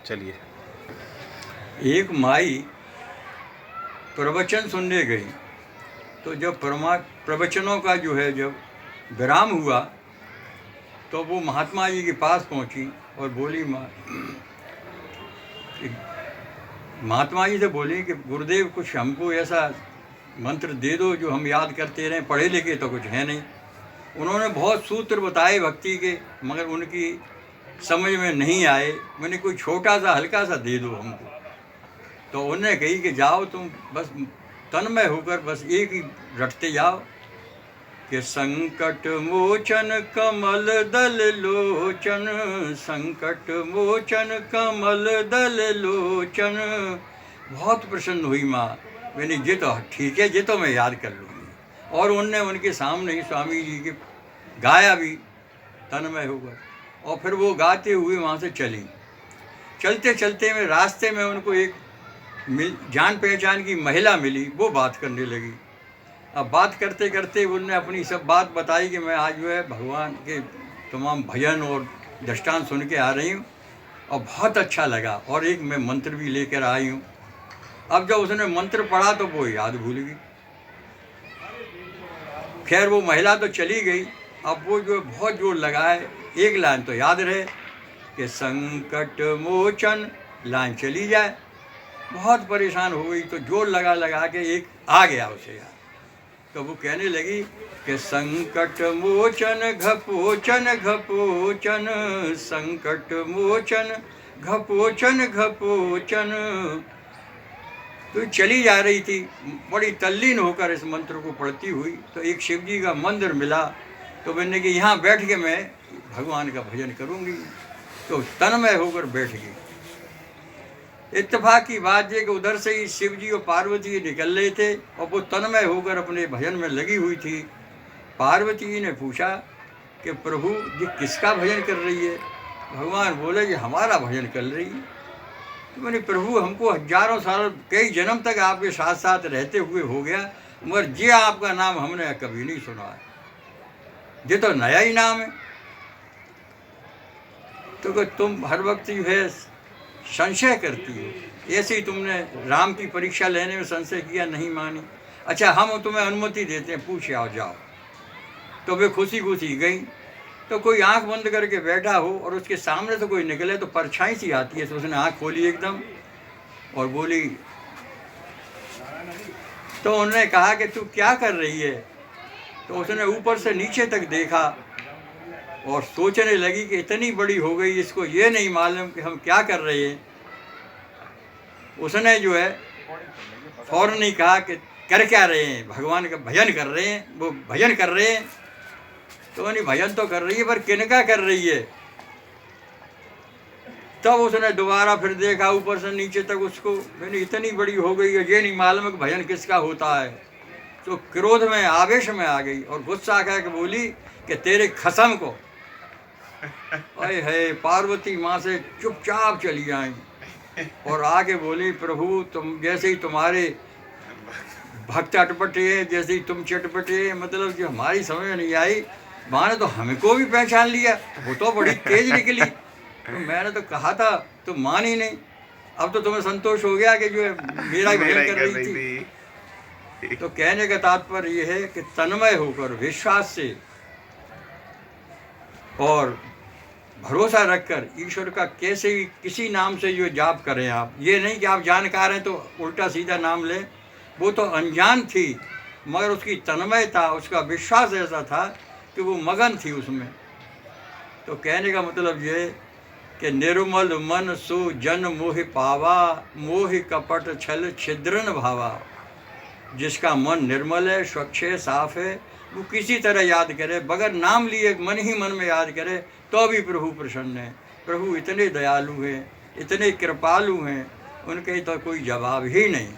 चलिए। एक माई प्रवचन सुनने गई, तो जब प्रवचनों का जो है जब विराम हुआ तो वो महात्मा जी के पास पहुंची और बोली महात्मा जी से बोली कि गुरुदेव कुछ हमको ऐसा मंत्र दे दो जो हम याद करते रहें, पढ़े लिखे तो कुछ है नहीं। उन्होंने बहुत सूत्र बताए भक्ति के, मगर उनकी समझ में नहीं आए। मैंने कोई छोटा सा हल्का सा दे दो हमको। तो उन्होंने कही कि जाओ तुम बस तन्मय होकर बस एक ही रटते जाओ कि संकट मोचन कमल दल लोचन, संकट मोचन कमल दल लोचन। बहुत प्रसन्न हुई माँ। मैंने ये तो ठीक है, ये तो मैं याद कर लूँगी। और उनने उनके सामने ही स्वामी जी के गाया भी तन्मय होकर, और फिर वो गाते हुए वहाँ से चली। चलते चलते में रास्ते में उनको एक जान पहचान की महिला मिली, वो बात करने लगी। अब बात करते करते उनने अपनी सब बात बताई कि मैं आज जो है भगवान के तमाम भजन और दृष्टांत सुन के आ रही हूँ और बहुत अच्छा लगा, और एक मैं मंत्र भी लेकर आई हूँ। अब जब उसने मंत्र पढ़ा तो वो याद भूल गई। खैर वो महिला तो चली गई। अब वो जो बहुत जोर लगाए, एक लाइन तो याद रहे कि संकट मोचन, लाइन चली जाए। बहुत परेशान हो गई, तो जोर लगा लगा के एक आ गया उसे यार। तो वो कहने लगी कि संकट मोचन घपोचन घपोचन, संकट मोचन घपोचन घपोचन। तो चली जा रही थी बड़ी तल्लीन होकर इस मंत्र को पढ़ती हुई। तो एक शिव जी का मंदिर मिला, तो मैंने कि यहाँ बैठ के मैं भगवान का भजन करूँगी। तो तन्मय होकर बैठ गई। इत्तेफाक की बात है कि उधर से ही शिव जी और पार्वती निकल रहे थे और वो तन्मय होकर अपने भजन में लगी हुई थी। पार्वती जी ने पूछा कि प्रभु ये किसका भजन कर रही है? भगवान बोले ये हमारा भजन कर रही है। तो मैंने प्रभु हमको हजारों साल कई जन्म तक आपके साथ साथ रहते हुए हो गया, मगर ये आपका नाम हमने कभी नहीं सुना है, ये तो नया ही नाम है। तो तुम हर वक्त जो है संशय करती हो, ऐसे ही तुमने राम की परीक्षा लेने में संशय किया, नहीं मानी। अच्छा हम तुम्हें अनुमति देते हैं, पूछ आओ जाओ। तो वे खुशी खुशी गई। तो कोई आंख बंद करके बैठा हो और उसके सामने से कोई निकले तो परछाई सी आती है। तो उसने आंख खोली एकदम और बोली। तो उन्होंने कहा कि तू क्या कर रही है? तो उसने ऊपर से नीचे तक देखा और सोचने लगी कि इतनी बड़ी हो गई, इसको ये नहीं मालूम कि हम क्या कर रहे हैं। उसने जो है फौरन ही कहा कि कर क्या रहे हैं? भगवान का भजन कर रहे हैं। वो भजन कर रहे हैं। तो नहीं भजन तो कर रही है, पर किनका कर रही है? तब उसने दोबारा फिर देखा ऊपर से नीचे तक उसको। मैंने इतनी बड़ी हो गई है, ये नहीं मालूम कि भजन किसका होता है। तो क्रोध में आवेश में आ गई और गुस्सा आकर के बोली कि तेरे खसम को। अरे है पार्वती माँ से चुपचाप चली आई और आगे बोली प्रभु तुम जैसे ही तुम्हारे भक्त अटपटे, जैसे ही तुम चटपटे, मतलब जो हमारी समझ में नहीं आई। माँ ने तो हमको भी पहचान लिया, वो तो बड़ी तेज निकली। तो मैंने तो कहा था, तुम मान ही नहीं। अब तो तुम्हें संतोष हो गया कि जो है मेरा भजन कर रही थी। तो कहने का तात्पर्य यह है कि तन्मय होकर विश्वास से और भरोसा रखकर ईश्वर का कैसे भी किसी नाम से जो जाप करें आप। ये नहीं कि आप जानकार हैं तो उल्टा सीधा नाम लें। वो तो अनजान थी, मगर उसकी तन्मयता, उसका विश्वास ऐसा था कि वो मगन थी उसमें। तो कहने का मतलब ये कि निर्मल मन सो जन मोहि पावा, मोहि कपट छल छिद्रन भावा। जिसका मन निर्मल है, स्वच्छ है, साफ है, वो किसी तरह याद करे, बगैर नाम लिए मन ही मन में याद करे तो भी प्रभु प्रसन्न है। प्रभु इतने दयालु हैं, इतने कृपालु हैं, उनके तो कोई जवाब ही नहीं।